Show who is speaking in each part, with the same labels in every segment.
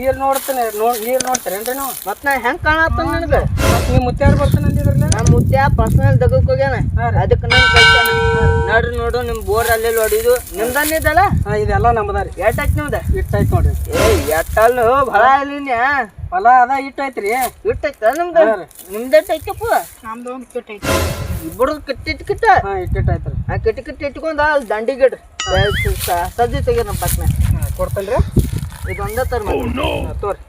Speaker 1: ನೀರ್ ನೋಡ್ತಾನೆ ನೀರ್ ನೋಡ್ತಾರೇನ್ರಿ ನೀವು?
Speaker 2: ಮತ್ ನಾ ಹೆಂಗ್ ಕಾಣತ್ತ ನಿನಗೆ?
Speaker 1: ಮತ್ ನೀವ್ ಮುತ್ಯಾರು ಬರ್ತಾನೆ ಅಂದಿದ್ರಲ್ಲ?
Speaker 2: ನಮ್ಮ ಮುತ್ಯ ಪರ್ಸನಲ್ ತಗೋಕ್ ಹೋಗ್ಯಾನ, ಅದಕ್ಕೆ ನಂಗೆ ಕಳ್ಸ್ಯಾನ. ನೋಡ್ರಿ ನೋಡು ನಿಮ್ ಬೋರ್ ಅಲ್ಲೇ ಹೊಡಿದು ನಿಮ್ದನ್ನಿದಲ್ಲ?
Speaker 1: ಇದೆಲ್ಲ ನಮ್ದಾರಿ.
Speaker 2: ಎಷ್ಟಾಯ್ತು ನಿಮ್ದ?
Speaker 1: ಇಟ್ಟಾಯ್ತು ನೋಡ್ರಿ.
Speaker 2: ಎಟ್ಟಲ್ಲು ಭಾಳ ಇಲ್ಲಿನ್ಯಾ
Speaker 1: ಹೊಲ ಅದ ಇಟ್ಟೈತ್ರಿ.
Speaker 2: ಇಟ್ಟೈತ ನಿಮ್ದು? ನಿಮ್ದು ಎಷ್ಟೈತಪ್ಪ?
Speaker 3: ನಮ್ದು ಒಂದು ಕಿಟ್ ಐತಿ.
Speaker 2: ಇಬ್ಬರು ಕಿಟ್ಟ
Speaker 1: ಇಟ್ಟಿಟ್ಟಾಯ್ತ್ರಿ.
Speaker 2: ಆ ಕಿಟ್ ಇಟ್ಕೊಂಡ ಅಲ್ಲಿ ದಂಡಿಗಿಡ್ರಿ ಸಜ್ಜಿ ತೆಗೀರಿ ನಮ್ಮ ಪಕ್ಕನ.
Speaker 1: ಕೊಡ್ತೇನ್ರಿ.
Speaker 2: ಇದು ಒಂದೇ ತರ
Speaker 1: ತೋರಿ.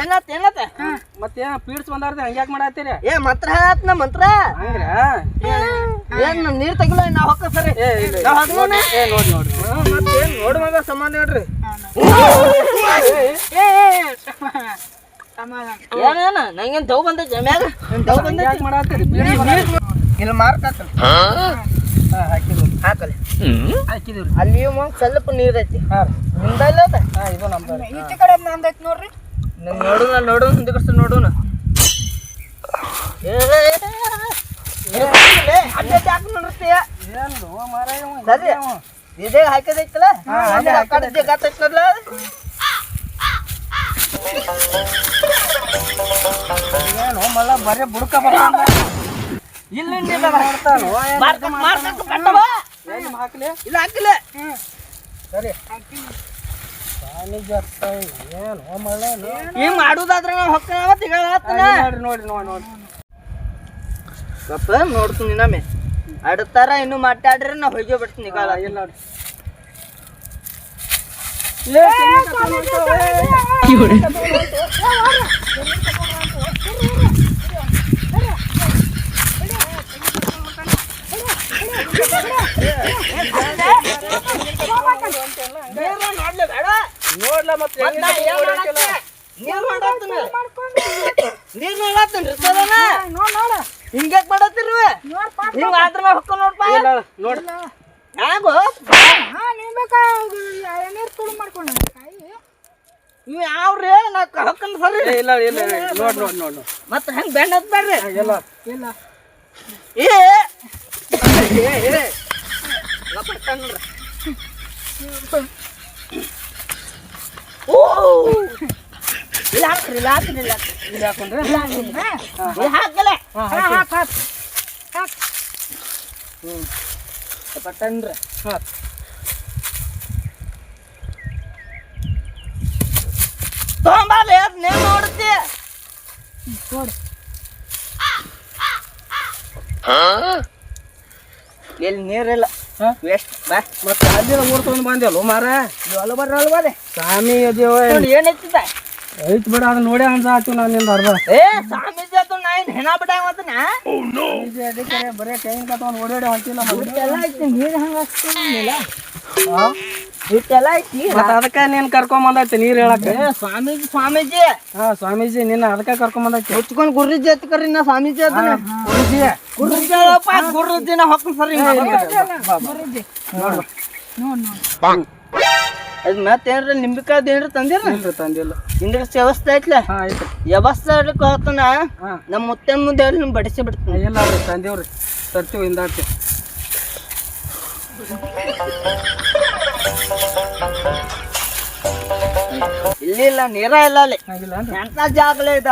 Speaker 2: ಏನತ್ತ
Speaker 1: ಮತ್ತೆ ಪೀಡ್ಸ್ ಬಂದಾರ್ದ ಹಂಗ್ಯಾಕ್ ಮಾಡತ್ತೀರಿ?
Speaker 2: ಮಂತ್ರ ಹೇಳತ್ ನಾ ಮಂತ್ರ
Speaker 1: ಹಂಗ್ರ
Speaker 2: ಏನ್ ನೀರ್ ತೆಗಿಲ್ಲ ನಾವ್ ಹೊಕ್ಕ ಸರಿ
Speaker 1: ನೋಡ್ರಿ
Speaker 2: ಮತ್ತೇನ್ ನೋಡ್ ಮಗ ಸಮಾನ ನೋಡ್ರಿ ಏನೇನ ನಂಗೇನ್ ದವ್ ಬಂದೈತಿ ಮ್ಯಾಗ ದವ್ ಬಂದೈತಿ
Speaker 1: ಮಾಡತ್ತೀರಿ?
Speaker 2: ಇಲ್ಲಿ ಮಾರ್ಕ್ ಹಾಕಲಿ
Speaker 1: ಹಾಕಿದಿವ್ರಿ.
Speaker 2: ಅಲ್ಲಿ ಸ್ವಲ್ಪ ನೀರ್ ಐತಿ ನಿಮ್ದಲ್ಲ
Speaker 1: ಇದು ನಮ್ದು.
Speaker 3: ಈಚೆ ಕಡೆ ನಮ್ದೈತಿ ನೋಡ್ರಿ.
Speaker 2: ನೋಡೋಣ ಹಿಂದಕಷ್ಟ ನೋಡೋಣ. ಸರಿ ಇದೇ ಹಾಕದೈತಲ್ಲ ಗಾತೈತಲ್ಲ
Speaker 1: ಏನು ಮಲ್ಲ ಬರೀ ಬುಡ್ಕ ಬರ್ತಾನ.
Speaker 2: ಇಲ್ಲ
Speaker 1: ಹಾಕ್ಲಿ
Speaker 2: ಇಲ್ಲ ಹಾಕಿಲ್ಲ
Speaker 1: ಸರಿ. ಏನು ಮಲ್ಲ
Speaker 2: ಹಿಂಗ್ ಮಾಡುದಾದ್ರೆ ನಾವು ಹೊಕ್ಕ
Speaker 1: ನೋಡ್ರಿ ನೋಡಿ
Speaker 2: ಗಪ್ಪ ನೋಡ್ತೀನಿ ನಮ್ಮೆ ಆಡ್ತಾರ ಇನ್ನು ಮಾತಾಡ್ರಿ ನಾ ಹೋಗಿ ಬಿಡ್ತೀನಿ ಈಗ
Speaker 1: ಇಲ್ಲ ನೋಡ್ರಿ. ನೋಡ್ಲ ಮತ್ತೆ
Speaker 2: ಹಿಂಗ್ಯಾಕ್ ಮಾಡತ್ತೀರಿ ಹಿಂಗ ಆದ್ರ ಹೊಕ್ಕ ನೋಡ್ಪ
Speaker 1: ನೋಡ್ರಿ
Speaker 2: ಹ್ಯಾಂಗೋ ನೀವು ಯಾವ್ರಿ ನಾ ಹೊಕ್ಕನ್ ಸರಿ
Speaker 1: ಇಲ್ಲ ಇಲ್ಲ ನೋಡ್
Speaker 2: ಮತ್ತ ಹೆಂಗ್ ಬೆಂಡ್ ಹತ್ಬೇಡ್ರಿ
Speaker 1: ಎಲ್ಲ
Speaker 2: ಇಲ್ಲ ಹಾಕ್ರಿ ಇಲ್ಲ ಹಾಕ್ರಿ ಇಲ್ಲ
Speaker 1: ಇಲ್ಲಿ ಹಾಕೊಂಡ್ರೆ
Speaker 2: ಹಾಕಲ್ಲ ಪಟ್ಟನ್ರಿ ತೊಗೊಂಬಾರ್ಲಿ ನೀವ್ ನೋಡ್ತಿ ಎಲ್ಲಿ ನೀರಿಲ್ಲ ವೇಸ್ಟ್ ಬಾ
Speaker 1: ಮತ್ತೆ ಅಲ್ಲಿ ಊರ್ ತಗೊಂಡ್ ಬಂದೇವಲ್ಲ ಮಾರ
Speaker 2: ಬರ್ರಿ
Speaker 1: ಸ್ವಾಮಿ ಅದೇವ
Speaker 2: ಏನೈತಿದ
Speaker 1: ಐತ್ ಬಿಡ ಅದನ್ನ ನೋಡಿ ಅನ್ಸ ಆತು ನಾನು ನಿಂದ ಅರ್ಧ
Speaker 2: ಸ್ವಾಮೀಜಿ ಅದು ನಾ ಏನ್ ಹೆಣ ಬಿಡಾವತ್ತನ
Speaker 1: ಅದಕ್ಕೆ ಬರೇ ಕೈಯಿಂದ ತಗೊಂಡ್ ಓಡಾಡಿ ಹೊಂಟಿಲ್ಲ
Speaker 2: ಇಷ್ಟೆಲ್ಲ ಐತಿ ನೀರ್ ಹಂಗ ಇಷ್ಟೆಲ್ಲ ಐತಿ
Speaker 1: ಮತ್ತೆ ಅದಕ್ಕೆ ನೀನ್ ಕರ್ಕೊಂಡ್ ಬಂದೈತಿ ನೀರ್ ಹೇಳಕ್
Speaker 2: ಸ್ವಾಮೀಜಿ
Speaker 1: ಸ್ವಾಮೀಜಿ ನಿನ್ನ ಅದಕ್ಕೆ ಕರ್ಕೊಂಡ್ ಬಂದೈತಿ
Speaker 2: ಮುಚ್ಕೊಂಡ್ ಗುರುಜಿ ಎತ್ಕರಿ ನಾ ಸ್ವಾಮೀಜಿ ಅದನ್ನ ಗುರುಜಿನ ಹೊಕ್ಕ ಸರಿ ಅದ್ ಮತ್ತೇನ್ರ ನಿಂಬಿಕಾಯ್ದು ಏನ್ರ
Speaker 1: ತಂದಿಲ್ಲ
Speaker 2: ಇಂದ್ರ ವ್ಯವಸ್ಥೆ ಐತ್ಲ ವ್ಯವಸ್ಥೆ ಹೇಳ್ತಾನ ನಮ್ಮ ಮುತ್ತನ ಮುಂದೆ ಹೇಳಿ ನಿಮ್ ಬಡಿಸಿ ಬಿಡ್ತೀನಿ
Speaker 1: ಇಲ್ಲ ತಂದೇವ್ರಿ ತರ್ತೀವಿ ಹಿಂದಾಡ್ತಿ
Speaker 2: ಇಲ್ಲ ನೀರ ಇಲ್ಲ ಅಲ್ಲಿ ಎಂತ ಜಾಗಲೇ ಇದ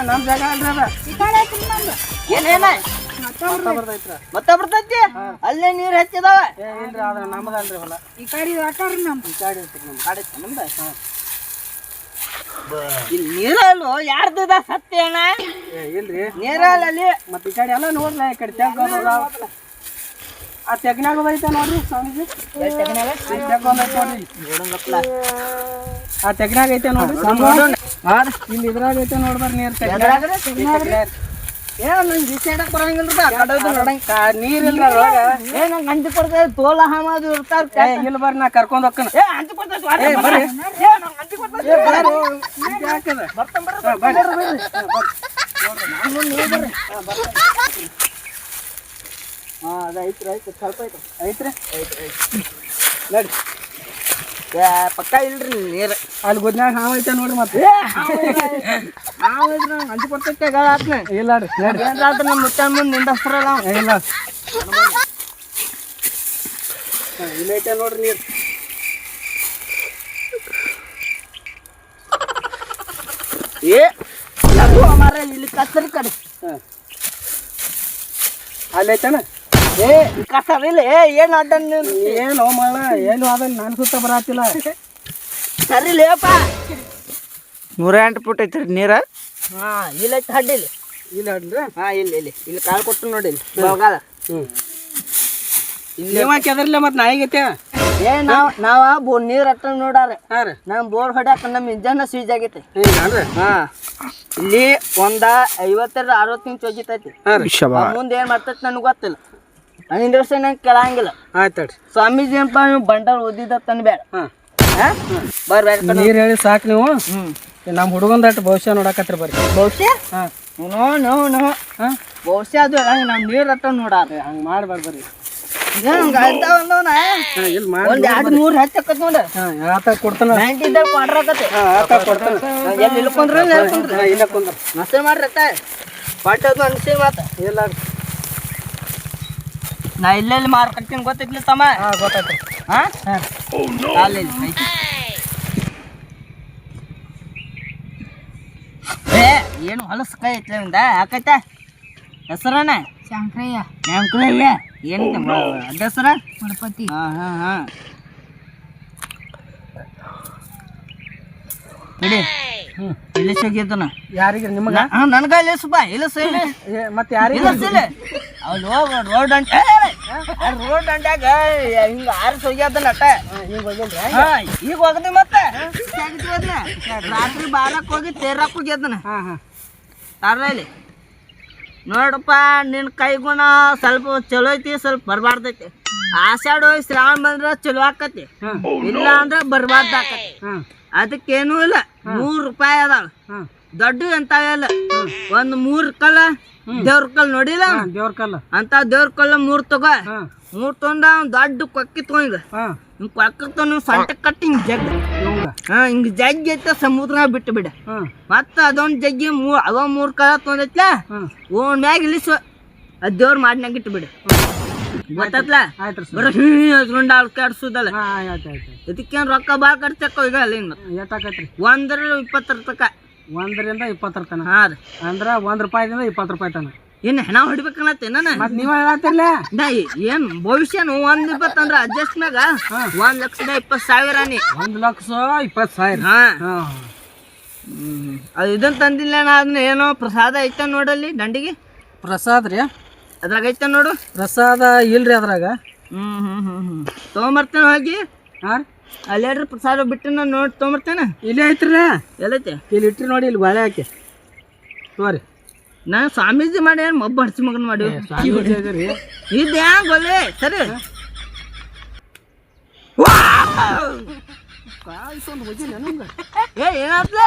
Speaker 1: ನಮ್ ಜಾಗ ಅಲ್ರಿ
Speaker 2: ಏನೇನ ಮತ್ತೆ ಬರ್ತೈತಿ ಅಲ್ಲೇ ನೀರ್ ಹಚ್ಚಿದಾವ
Speaker 1: ಇಲ್ರಿ ಅದ ನಮ್ದಲ್ರಿ ಹೊಲ
Speaker 3: ಈ ಕಡೆ ಆಟಾರಿ ನಮ್ದು
Speaker 2: ನಮ್ದ ಇಲ್ಲಿ ನೀರಲ್ಲು ಯಾರ್ದ ಸತ್ಯ ಅಣ್ಣ
Speaker 1: ಇಲ್ರಿ
Speaker 2: ನೀರಲ್ಲ ಅಲ್ಲಿ
Speaker 1: ಮತ್ತೆ ಈ ಕಡೆ ಎಲ್ಲ ನೋಡ್ಲ ಈ ಕಡೆ ತೆಗ್ ಆ ತೆಗ್ನಾಗ ಐತೆ ನೋಡ್ರಿ ಸ್ವಾಮೀಜಿ ತೆಗ್ ಒಂದೈತೆ ನೋಡ್ರಿ ಆ ತೆಗ್ನಾಗ ಐತೆ ನೋಡ್ರಿ ಇಲ್ಲಿ ಇದ್ರಾಗ ಐತೆ ನೋಡ್ಬಾರ ನೀರ್
Speaker 2: ಏನ್ ನಂಗೆ ಈಸಾಡಕ್ ಬರಂಗಿಲ್ರಿ ಆ ಕಡೆ ನೋಡಂಗ
Speaker 1: ನೀರಿಲ್ಲ
Speaker 2: ಏನ್ ನಂಗೆ ಅಂಜಿ ಕೊಡ್ತೇವೆ ತೋಲ ಹಾಮದು ಇರ್ತಾರ
Speaker 1: ಇಲ್ಲಿ ಬರ್ರಿ ನಾ ಕರ್ಕೊಂಡ್ ಹೋಗ್ಕನ
Speaker 2: ಅಂಜಿ ಕೊಡ್ತೇವೆ
Speaker 1: ಹಾ ಅದ ಐತ್ರಿ ಸ್ವಲ್ಪ ಐತ್ರಿ ನಡಿ
Speaker 2: ಪಕ್ಕ ಇಲ್ರಿ ನೀರು
Speaker 1: ಅಲ್ಲಿ ಗುದ್ನ್ಯಾಗ ಹಾವು ಐತೆ ನೋಡ್ರಿ ಮತ್ತೆ
Speaker 2: ನಾವಿದ್ರೆ ಅಂಜು ಬರ್ತೈತೆ ಗಾಳಾತ್ನ
Speaker 1: ಇಲ್ಲ ರೀ
Speaker 2: ಏನ್ರಾತ್ರ ನಮ್ಮ ಮುತ್ತ ಮುಂದೆ ನಿಂದಸ್ತಾರಲ್ಲ
Speaker 1: ಇಲ್ಲ ಇಲ್ಲ ಐತೆ ನೋಡ್ರಿ ನೀರು
Speaker 2: ಏ ಲಘು ಅಮಾರ ಇಲ್ಲಿ ಕತ್ತರಿ ಕಡೆ
Speaker 1: ಅಲ್ಲಿ ಐತನ
Speaker 2: ಏ ಕಸರಿಲ್ಲ ಏನು ಅಡ್ಡ
Speaker 1: ಏನು ಮಾಡ ಏನು ಅದನ್ನ ನಾನು ಸುತ್ತ ಬರತ್ತಿಲ್ಲ
Speaker 2: ಸರಿ ಲೇಪ
Speaker 4: 108 ಫುಟ್ ಐತ್ರಿ ನೀರ
Speaker 2: ಹಾ ಇಲ್ಲ ಹಡ್ಡಿಲ್ಲ
Speaker 1: ಇಲ್ಲ ಅಡ್ರಿ
Speaker 2: ಹಾ ಇಲ್ಲಿ ಕಾಳು ಕೊಟ್ಟು ನೋಡಿ ಇಲ್ಲಿ ಬಗಾಲ
Speaker 1: ಇಲ್ಲಿ ಕೆದರ್ಲೆ ಮತ್ತೆ ನಾಯಿಗೈತೆ
Speaker 2: ಏ ನಾವ ನೀರ್ ಹಟ್ಟ ನೋಡಾರ
Speaker 1: ಹಾಂ ರೀ
Speaker 2: ನಮ್ ಬೋರ್ ಹೊಡ್ಯಾಕ ನಮ್ ಇಂಜನ್ ಸ್ವೀಜ್ ಆಗೈತಿ
Speaker 1: ಹಿಂಗನ್ರಿ
Speaker 2: ಹಾ ಇಲ್ಲಿ ಒಂದ 50-60 ಇಂಚ್ ಹೋಗಿತೈತಿ
Speaker 1: ಹಾಂ ರೀ
Speaker 2: ಮುಂದೆ ಏನ್ ಮಾಡ್ತೈತಿ ನನಗೆ ಗೊತ್ತಿಲ್ಲ ನನ್ನ ವರ್ಷ ನಂಗೆ ಕೇಳಂಗಿಲ್ಲ
Speaker 1: ಆಯ್ತು ತಡ್ರಿ
Speaker 2: ಸ್ವಾಮೀಜಿ ಏನಪ್ಪ ನೀವು ಬಂಡಾರ ಓದಿದ ತನ್ಬೇಡ
Speaker 1: ಹಾಂ
Speaker 2: ಬರ್ಬೇಡ
Speaker 1: ನೀರು ಹೇಳಿ ಸಾಕು ನೀವು
Speaker 2: ಹ್ಮ್
Speaker 1: ನಮ್ಮ ಹುಡುಗಂದಟ್ಟು ಭವಿಷ್ಯ ನೋಡಕತ್ರಿ ಬರ್ರಿ
Speaker 2: ಬಹುಶಃ
Speaker 1: ಹಾಂ
Speaker 2: ನೋ
Speaker 1: ಹಾಂ
Speaker 2: ಬಹುಶಃ ಅದು ನಮ್ ನೀರ್ ಹಟ್ಟ ನೋಡಾರ
Speaker 1: ಹಂಗೆ ಮಾಡ್ಬಾರ್ದು ಬರ್ರಿ ಇಲ್ಲಿ
Speaker 2: ಒಂದ್ 2-3 ಹಚ್ಚಕತ್ ನೋಡ
Speaker 1: ಹಾಂ ಆತ ಕೊಡ್ತಾನ
Speaker 2: 90 ಇದ್ದಾಗ ಕ್ವಾಡ್ರಾಕತ್ತೆ
Speaker 1: ಹಾಂ ಆತ ಕೊಡ್ತಾನ
Speaker 2: ಎಲ್ಲಿ ಇಳ್ಕೊಂಡ್ರ
Speaker 1: ಇಲ್ಲ ಕುಂದ್ರ
Speaker 2: ಮಸ್ತೆ ಮಾಡ್ರತ್ತ ಬಟ್ ಅದು ಅನ್ಸಿ ಮಾತ
Speaker 1: ಇಲ್ಲ
Speaker 2: ನಾ ಇಲ್ಲೆಲ್ಲಿ ಮಾರ್ಕಟ್ತೀನಿ ಗೊತ್ತಿದ್ಲಿ ತಮ್ಮ
Speaker 1: ಹಾಂ ಗೊತ್ತಾಯ್ತು
Speaker 2: ಹಾ ಅಲ್ಲಿ ಏ ಏನು ಹೊಲಸ ಕೈ ಐತ್ಲ ಇವಂದ ಯಾಕೈತ ಹೆಸರನ
Speaker 3: ಶಂಕರಯ್ಯ
Speaker 2: ಶಂಕರಯ್ಯ ಏನು ಅಡ್ಡ ಹೆಸರ
Speaker 3: ಗಣಪತಿ
Speaker 2: ಹಾ ಬಿಡಿ ಇಲ್ಲಿ ಸಿಗಿದ್ದನ
Speaker 1: ಯಾರಿಗೆ ನಿಮಗೆ
Speaker 2: ನನಗ ಇಲ್ಲಿಸಪ್ಪ ಇಲ್ಲಿಸ ಇಲ್ಲಿ
Speaker 1: ಮತ್ತೆ ಯಾರಿಗೆ
Speaker 2: ಇಲ್ಲಿಸಿಲ್ಲ ಅವ್ನು ಹೋಗ ರೋಡ್ ಅಂಟ ರೋಡ್ ಅಂಟ್ಯಾಗ ಹಿಂಗ ಆರಿಸಿ ಹೋಗ್ಯಾದನ ಅಟ್ಟ ಈಗ ಹೋಗದಿ ಮತ್ತೆ ರಾತ್ರಿ ಬಾರಕ್ ಹೋಗಿ ತೇರಾಕ್ ಹೋಗ್ಯದನ
Speaker 1: ಹಾಂ ಹಾಂ
Speaker 2: ತಾರಲ್ಲಿ ನೋಡಪ್ಪ ನಿನ್ನ ಕೈಗುಣ ಸ್ವಲ್ಪ ಚಲೋ ಐತಿ ಸ್ವಲ್ಪ ಬರಬಾರ್ದೈತಿ ಆಷಾಢ ಹೋಗಿ ಶ್ರಾವಣ ಬಂದ್ರೆ ಚಲೋ ಆಕತಿ ಇಲ್ಲ ಅಂದ್ರೆ ಬರ್ಬಾರ್ದು ಆಕತಿ
Speaker 1: ಹಾಂ
Speaker 2: ಅದಕ್ಕೇನೂ ಇಲ್ಲ 3 ರೂಪಾಯಿ ಅದಾವ
Speaker 1: ಹಾಂ
Speaker 2: ದೊಡ್ಡ ಎಂತಾವೆಲ್ಲ ಒಂದು 3 ಕಲ್ಲ ದೇವ್ರ ಕಲ್ ನೋಡಿಲ್ಲ
Speaker 1: ದೇವ್ರ ಕಲ್ಲ
Speaker 2: ಅಂತ ದೇವ್ರ ಕಲ್ಲ 3 ತಗೋ
Speaker 1: ಹಾಂ
Speaker 2: 3 ತೊಂದ ದೊಡ್ಡ ಕೊಕ್ಕಿ ತಗೊಂಡ
Speaker 1: ಹಾಂ
Speaker 2: ಹಿಂಗ್ ಕೊಕ್ಕಿ ತಗೊಂಡು ಸೊಂಟ ಕಟ್ಟಿ ಹಿಂಗ್ ಜಗ್ ಹಿಂಗ್ ಜಗ್ಗಿ ಐತೆ ಸಮುದ್ರ ಬಿಟ್ಟು ಬಿಡ
Speaker 1: ಹಾಂ
Speaker 2: ಮತ್ತ ಅದೊಂದ್ ಜಗ್ಗಿ ಅವ 3 ಕಲ್ಲ ತೊಗೊಂಡೈತ್ಲ
Speaker 1: ಹಾಂ
Speaker 2: ಓನ್ ಮ್ಯಾಗ ಇಳಿಸು ಅದ್ ದೇವ್ರ ಮಾಡ್ನಾಗ ಇಟ್ಟು ಬಿಡ ಗೊತ್ತತ್ಲ
Speaker 1: ಆಯ್ತು ರೀ
Speaker 2: ಬರ ಹಿಂಡ್ ಆಡ್ಸುದಲ್ಲ
Speaker 1: ಹಾಂ ಆಯ್ತು ಆಯ್ತು
Speaker 2: ಇದಕ್ಕೇನ್ ರೊಕ್ಕ ಭಾಳ ಖರ್ಚಕ್ಕ ಈಗ ಅಲ್ಲಿ
Speaker 1: ಎಷ್ಟಾಕೈತೆ ರೀ
Speaker 2: 1-20 ತಕ
Speaker 1: 1ರಿಂದ 20 ತನ
Speaker 2: ಹಾ ರೀ
Speaker 1: ಅಂದ್ರೆ 1 ರೂಪಾಯಿದಿಂದ 20 ರೂಪಾಯಿ ತನ
Speaker 2: ಏನು ಹೆಣ ಹೊಡಿಬೇಕನ್ನತ್ತೆ ನಾನು
Speaker 1: ಮತ್ತೆ ನೀವು ಹೇಳತ್ತಿರ್ಲ
Speaker 2: ನಾ ಏನ್ ಭವಿಷ್ಯನು 1-20 ಅಂದ್ರೆ ಅಡ್ಜಸ್ಟ್ ಮ್ಯಾಗ 1,20,000 ನೀ
Speaker 1: 1,20,000
Speaker 2: ಹಾ
Speaker 1: ಹಾಂ
Speaker 2: ಅದು ಇದನ್ನ ತಂದಿಲ್ಲ ನಾ ಅದನ್ನ ಏನೋ ಪ್ರಸಾದ ಐತ ನೋಡಲ್ಲಿ ದಂಡಿಗೆ
Speaker 1: ಪ್ರಸಾದ ರೀ
Speaker 2: ಅದ್ರಾಗ ಐತ ನೋಡು
Speaker 1: ಪ್ರಸಾದ ಇಲ್ರಿ ಅದ್ರಾಗ
Speaker 2: ತೊಗೊಂಬರ್ತೇನೆ ಹೋಗಿ
Speaker 1: ಹಾಂ
Speaker 2: ಅಲ್ಲೇಡ್ರಿ ಪ್ರಸಾದ ಬಿಟ್ಟು ನಾನು ನೋಡಿ ತೊಗೊಂಬರ್ತೇನೆ
Speaker 1: ಇಲ್ಲೇ ಐತ್ರಿ
Speaker 2: ಎಲ್ಲೈತೆ
Speaker 1: ಇಲ್ಲಿ ಇಟ್ರಿ ನೋಡಿ ಇಲ್ಲಿ ಬಾಳೆ ಹಾಕಿ ತೋರಿ
Speaker 2: ನಾನು ಸ್ವಾಮೀಜಿ ಮಾಡಿ ಏನು ಮಬ್ಬ ಹಡ್ಸಿ ಮಗನ್ ಮಾಡಿ
Speaker 1: ರೀ
Speaker 2: ಇದು ಹ್ಯಾಂಗ ಒಲೆ ಸರಿ ಏ ಏನಾತ್ಲ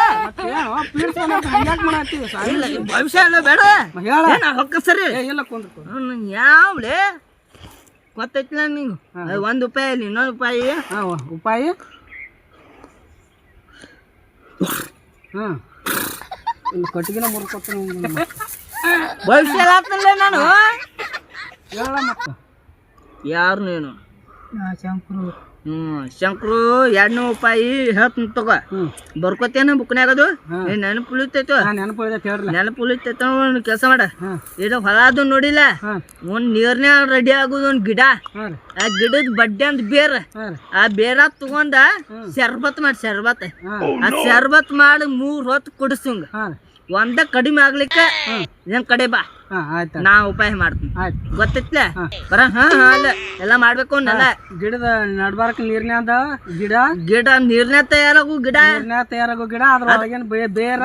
Speaker 2: ಇಲ್ಲ ಭವಿಷ್ಯ ಎಲ್ಲ ಬೇಡ ಏನ ಹೊಕ್ಕ ಸರಿ
Speaker 1: ಇಲ್ಲ ಕುಂದ್ರ
Speaker 2: ಯಾವ್ಲೆ ಗೊತ್ತೈತಿಲ್ಲ ನೀವು 1 ರೂಪಾಯಿ ಅಲ್ಲಿ 1 ರೂಪಾಯಿ
Speaker 1: ಹಾಂ ರೂಪಾಯಿ ಹಾಂ ಇಲ್ಲಿ ಕಟ್ಟಿಗೆನ ಮುರ್ಕೊತೀನಿ
Speaker 2: ಭವಿಷ್ಯ ಎಲ್ಲ ಆಗ್ತಲ್ಲ ನಾನು
Speaker 1: ಹೇಳ ಮತ್ತೆ
Speaker 2: ಯಾರು ನೀನು
Speaker 3: ಶಂಕರು
Speaker 2: ಶಂಕರು 200 ರೂಪಾಯಿ ಹೇಳ್ತೀನಿ ತಗೋ ಬರ್ಕೋತೇನ ಬುಕ್ನ್ಯಾಗದು ನೆನಪು ಉಳಿತೈತು
Speaker 1: ನೆನಪು ಹೇಳ್ರಿ
Speaker 2: ನೆನಪು ಉಳಿತೈತ ಕೆಲಸ ಮಾಡ ಇದು ಹೊಲದು ನೋಡಿಲ್ಲ ಒಂದ್ ನೀರ್ನ್ಯಾಗ ರೆಡಿ ಆಗುದು ಒಂದ್ ಗಿಡ ಆ ಗಿಡದ ಬಡ್ಡೆ ಅಂತ ಬೇರ ಆ ಬೇರ ತಗೊಂಡ ಶರ್ಬತ್ ಮಾಡಿ ಶರ್ಬತ್ ಆ ಶರ್ಬತ್ ಮಾಡಿ 3 ಹೊತ್ತು ಕುಡಿಸಂಗ ಒಂದ ಕಡಿಮೆ ಆಗ್ಲಿಕ್ಕೆ ಇದನ್ ಕಡೆ ಬಾ ನಾ ಉಪಾಯ ಮಾಡ್ತೀನಿ ಗೊತ್ತೈತ್ಲ ಬರ ಅಲ್ಲ ಎಲ್ಲ ಮಾಡ್ಬೇಕು ಅನ್ನಲ್ಲ
Speaker 1: ಗಿಡದ ನಡ್ಬಾರಕ್ ನೀರ್ನ್ಯಾದ
Speaker 2: ಗಿಡ ನೀರ್ನ್ಯಾಗ ತಯಾರಾಗು ಗಿಡ
Speaker 1: ತಯಾರಾಗೋ ಗಿಡ ಅದ್ರೊಳಗೇನ್ ಬೇರ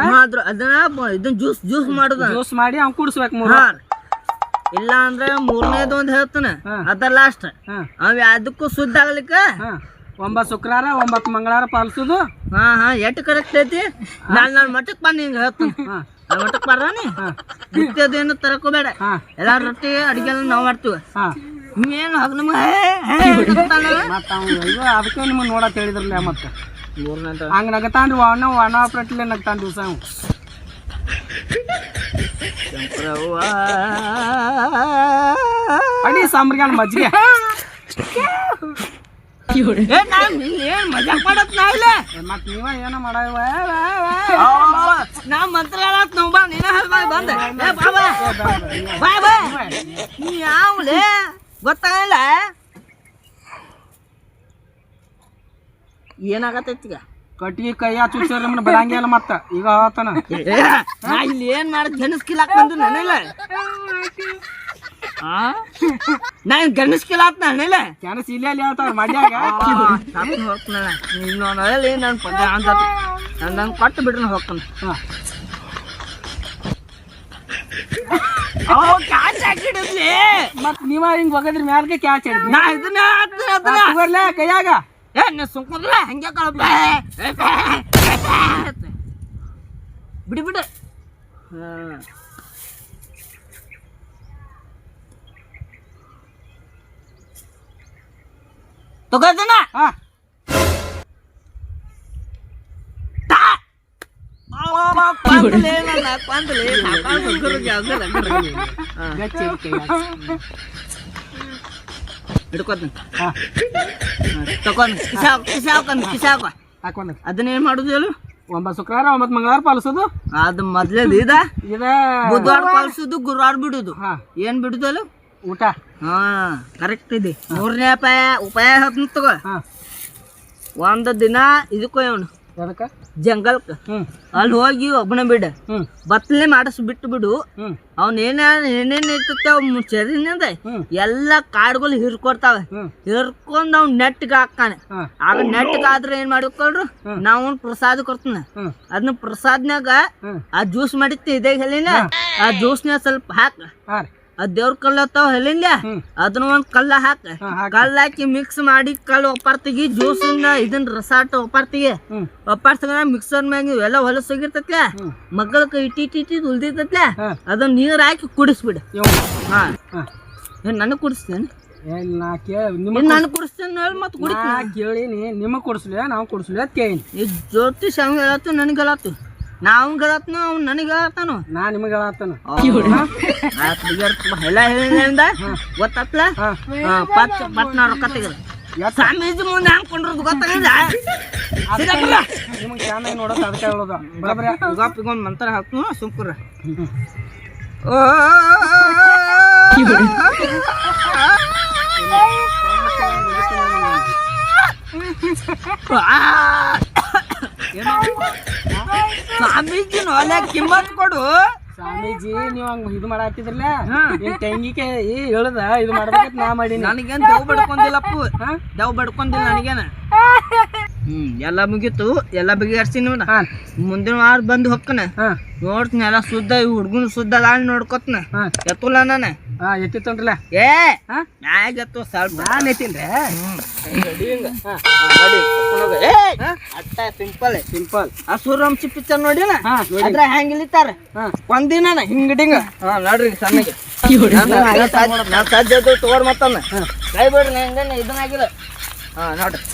Speaker 2: ಅದನ್ನ ಇದನ್ನ ಜ್ಯೂಸ್ ಮಾಡುದ
Speaker 1: ಜ್ಯೂಸ್ ಮಾಡಿ ಅವ್ನು ಕುಡಿಸ್ಬೇಕು
Speaker 2: ಇಲ್ಲ ಅಂದ್ರೆ 3ನೇದು ಒಂದ್ ಹೇಳ್ತಾನ ಅದ ಲಾಸ್ಟ್ ಅವ ಅದಕ್ಕೂ ಶುದ್ಧ ಆಗ್ಲಿಕ್ಕ
Speaker 1: 9 ಶುಕ್ರವಾರ 9 ಮಂಗಳವಾರ ಪಾಲಿಸೋದು
Speaker 2: ಎಷ್ಟು ಕರೆಕ್ಟ್ ಐತಿ ನಾನು ಮಠಕ್ಕೆ ಬಂದು ಹಿಂಗೆ ಹೇಳ್ತೀನಿ ಮಠಕ್ಕೆ ಬರ್ರಾನಿ ಮುತ್ತೇದೇನು ತರಕೋಬೇಡ ಎಲ್ಲ ರೊಟ್ಟಿ ಅಡಿಗೆ ನಾವು ಮಾಡ್ತೀವಿ ನೀವೇನು ಹಗ್ನ
Speaker 1: ಮತ್ತ ಇದು ಅದಕ್ಕೆ ನಿಮ್ಮನ್ನ ನೋಡತ್ ಹೇಳಿದ್ರಲ್ಲ ಮತ್ತ ಹಂಗ ನಗತಾನ್ರಿ ಅಣ್ಣ ಆಪ್ರೇಟ್ಲೆ ನಗ್ತಾನ ದಿವಸ ಅಡಿ ಸಾಂಬ್ರಿಗಾನ ಮಜ್ಜಿಗೆ
Speaker 2: ಏನ್ ಮಜಾ ಮಾಡತ್ ನಾ ಇಲ್ಲ
Speaker 1: ಮತ್ ನೀವ ಏನ ಮಾಡವ
Speaker 2: ನಾ ಮಂತ್ರ ಹೇಳತ್ ನಾವು ಬಾ ನೀನ ಬಂದೆ ನೀ ಯಾವ್ಲೆ ಗೊತ್ತಾಗಲ್ಲ ಏನಾಗತ್ತೈತಿ ಈಗ
Speaker 1: ಕಟ್ಟಿಗೆ ಕೈಯ ಚುಚ್ಚಿದ್ರೆ ನಮ್ಮನ್ನ ಬಿಡಂಗೇ ಇಲ್ಲ ಮತ್ತ ಈಗ ಆತನ
Speaker 2: ನಾ ಇಲ್ಲಿ ಏನ್ ಮಾಡಿದ್ ಗಣಸ್ಕಿಲಾಕ್ ಬಂದು ನನಲ್ಲ ನಾ ಗಣಸ್ಕಿಲಾತ್ ನಾನಿಲ್ಲ
Speaker 1: ಕ್ಯಾನಸ್ ಇಲ್ಲೇ ಅಲ್ಲಿ ಹೇಳ್ತಾವ ಮಾಡ್ಯಾಗ
Speaker 2: ಹೋಗ್ತಾನಲ್ಲಿ ನನ್ ಪದ ಅಂತ ನನ್ ಕೊಟ್ಟು ಬಿಡ್ರಿ ನಾ ಹೋಗ್ತಾನ
Speaker 1: ಮತ್ ನೀವ ಹಿಂಗ್ ಒಗದ್ರಿ ಮ್ಯಾಲ್ಗೆ ಕ್ಯಾಚ್ ಹಿಡಿದ್ರಿ
Speaker 2: ನಾ ಇದನ್ನ
Speaker 1: ಕೈಯಾಗ
Speaker 2: ಏ ನಾ ಸುಮ್ಕೊಂಡ್ರ ಹಂಗೆ ಕಳಪ ಬಿಡಿ ಬಿಡು ತಗೋದನ
Speaker 1: ಹಾಕೊಂಡ್
Speaker 2: ಅದನ್ನೇನ್ ಮಾಡುದು ಹೇಳು
Speaker 1: 9 ಶುಕ್ರವಾರ 9 ಮಂಗಳವಾರ ಪಾಲಿಸೋದು
Speaker 2: ಅದು ಮೊದ್ಲೇದು ಇದ ಬುಧವಾರ ಪಾಲಿಸೋದು ಗುರುವಾರ ಬಿಡುದು ಏನ್ ಬಿಡುದಲ್ಲ
Speaker 1: ಊಟ
Speaker 2: ಕರೆಕ್ಟ್ ಇದೆ 3ನೇ ಉಪಾಯ ಹೇಳ್ತೀನಿ ತಗೋ ಒಂದ್ ದಿನ ಇದಕ್ಕೋ ಅವನು
Speaker 1: ಅದಕ್ಕ
Speaker 2: ಜಂಗಲ್ಕ ಅಲ್ಲಿ ಹೋಗಿ ಒಬ್ಬನ ಬಿಡ ಬತ್ಲೆ ಮಾಡಿಸ್ ಬಿಟ್ಟು ಬಿಡು ಅವ್ನ ಏನೇನ್ ಇರ್ತೈತೆ ಅವ್ ಚರಿನಿಂದ ಎಲ್ಲಾ ಕಾಡುಗಳು ಹಿರ್ಕೊಡ್ತಾವ ಹಿರ್ಕೊಂಡ್ ಅವ್ನ ನೆಟ್ಗೆ ಹಾಕಾನೆ ಆಗ ನೆಟ್ಗೆ ಆದ್ರೆ ಏನ್ ಮಾಡ್ಕೊಳ್ರು ನಾವ್ ಪ್ರಸಾದ ಕೊಡ್ತಾನ ಅದನ್ನ ಪ್ರಸಾದ್ನಾಗ ಆ ಜ್ಯೂಸ್ ಮಾಡಿತ್ತು ಇದೇ ಹೇಳಿನ ಆ ಜ್ಯೂಸ್ನಾಗ ಸ್ವಲ್ಪ ಹಾಕ ಅದ್ ದೇವ್ರ ಕಲ್ಲು ಹತ್ತಾವ ಹೇಳಿಲ್ಲ ಅದನ್ನ ಒಂದ್ ಕಲ್ಲ ಹಾಕ ಕಲ್ಲ ಹಾಕಿ ಮಿಕ್ಸ್ ಮಾಡಿ ಕಲ್ಲು ಒಪ್ಪಾರ್ತಿಗಿ ಜ್ಯೂಸ್ ಇದನ್ನ ರಸಾಟ ಒಪ್ಪಾರ್ತಿಗ ಮಿಕ್ಸರ್ ಮ್ಯಾಗ ಇವೆಲ್ಲ ಹೊಲಸೋಗಿರ್ತೈತ್ಲ ಮಕ್ಕಳಕ್ಕ ಇಟ್ಟಿ ಉಳ್ದಿರ್ತೈತ್ಲ ಅದನ್ನ ನೀರ್ ಹಾಕಿ ಕುಡಿಸ್ಬಿಡ ನನಗ್ ಕುಡಿಸ್ತೇನೆ ನಾನು ಕುಡಿಸ್ತೇನೆ ಮತ್
Speaker 1: ಕೇಳಿನಿ ನಿಮಗ್ ಕೊಡ್ಸ್ಲಿ ನಾವ್ ಕೊಡ್ಸ್ಲಿ ಅಂತ ಕೇಳಿನಿ
Speaker 2: ಈ ಜ್ಯೋತಿಷ್ ಹಂಗ ಹೇಳತ್ತು ನನಗೆ ಹೇಳತ್ತು ನಾವು ಹೇಳತ್ನ ಅವ್ನು ನನಗೆ ಹೇಳತ್ತಾನು
Speaker 1: ನಾ ನಿಮಗ್ ಹೇಳತ್ತಾನ
Speaker 2: ಎಲ್ಲ ಹೇಳಿಂದ ಗೊತ್ತತ್ಲ ಪಟ್ನ ರೊಕ್ಕ ತೆಗದ ಸ್ವಾಮೀಜಿ ಮುಂದೆ ಹಾಕೊಂಡ್ರದು ಗೊತ್ತಾಗಿಲ್ಲ
Speaker 1: ನಿಮಗ್ ಚೆನ್ನಾಗಿ ನೋಡೋದು ಅದಕ್ಕೆ ಹೇಳೋದು ಬರಬರ
Speaker 2: ಯುಗಾಪಿಗೊಂದು ಮಂತ್ರ ಹಾಕ್ನು ಸುಮ್ಕುರ ಸ್ವಾಮೀಜಿ ಒಲೆ ಕಿಮ್ಮತ್ ಕೊಡು
Speaker 1: ಸ್ವಾಮೀಜಿ ನೀವ್ ಹಂಗ ಇದು ಮಾಡಾಕ್ತಿದ್ರಲ್ಲ ನಿಮ್ ತೆಂಗಿಕೆ ಹೇಳದ ಇದು ಮಾಡ್ಬೇಕಂತ ನಾ ಮಾಡೀನಿ
Speaker 2: ನನಗೇನ್ ದೇವ್ ಬಡ್ಕೊಂಡಿಲ್ಲಪ್ಪು ದೇವ್ ಬಡ್ಕೊಂಡಿಲ್ಲ ನನಗೇನ ಎಲ್ಲ ಮುಗೀತು ಎಲ್ಲ ಬಗೆಹರ್ಸಿನಿ ಮುಂದಿನ ವಾರ ಬಂದು ಹೊಕ್ಕನ ನೋಡ್ತೀನಿ ಎಲ್ಲ ಸುದ್ದ ಈ ಹುಡ್ಗನ್ ಸುದ್ದ ಲಾಣ್ ನೋಡ್ಕೊತ್ನ ಎತ್ತುಲ್ಲ ನಾನು
Speaker 1: ಎತ್ತಿತ್ತನ್ರಲ್ಲ
Speaker 2: ಏ ಮ್ಯಾಗ ಎತ್ತು ಸ್ವಲ್ಪ
Speaker 1: ನಾನ್ ಎತ್ತೀನ್ರಿ
Speaker 2: ಅಟ್ಟ ಸಿಂಪಲ್ ಆ ಸೂರ್ಯವಂಶಿ ಪಿಕ್ಚರ್ ನೋಡಿನ ಅದ್ರ ಹೆಂಗ್ ಇಳಿತಾರ ಒಂದಿನ ಹಿಂಗಡಿಂಗ ನೋಡ್ರಿ ಸಣ್ಣಗೆ ಸಜ್ಜ ತಗೋರ್ ಮತ್ತನ್ನ ಕೈ ಬಿಡ್ರಿ ಹೆಂಗ ಇದನ್ನಾಗಿಲ್ಲ ನೋಡ್ರಿ